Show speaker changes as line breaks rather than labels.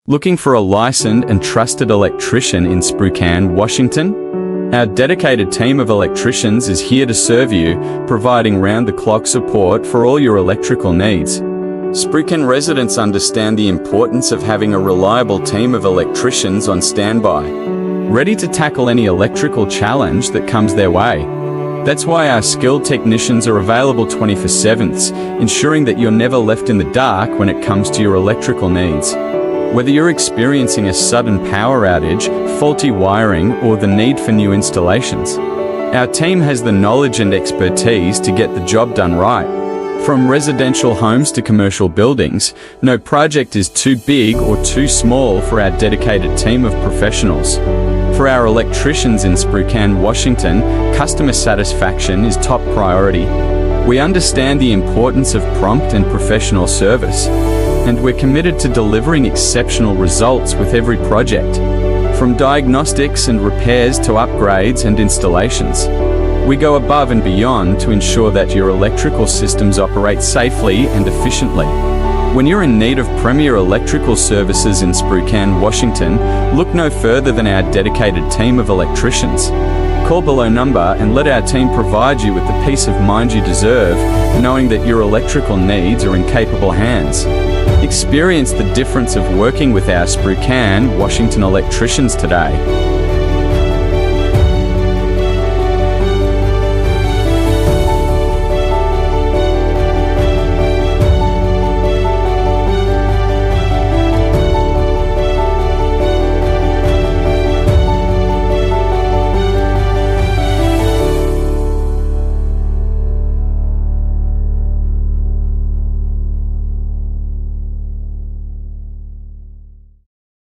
Looking for a licensed and trusted electrician in Spokane, Washington? Our dedicated team of electricians is here to serve you, providing round-the-clock support for all your electrical needs. Spokane residents understand the importance of having a reliable team of electricians on standby, ready to tackle any electrical challenge that comes their way. That's why our skilled technicians are available 24/7, ensuring that you're never left in the dark when it comes to your electrical needs. Whether you're experiencing a sudden power outage, faulty wiring, or the need for new installations, our team has the knowledge and expertise to get the job done right. From residential homes to commercial buildings, no project is too big or too small for our dedicated team of professionals. For our electricians in Spokane, Washington, customer satisfaction is top priority. We understand the importance of prompt and professional service, and we're committed to delivering exceptional results with every project. From diagnostics and repairs to upgrades and installations, we go above and beyond to ensure that your electrical systems operate safely and efficiently. When you're in need of premier electrical services in Spokane, Washington, look no further than our dedicated team of electricians. Call below number and let our team provide you with the peace of mind you deserve, knowing that your electrical needs are in capable hands. Experience the difference of working with our Spokane, Washington electricians today.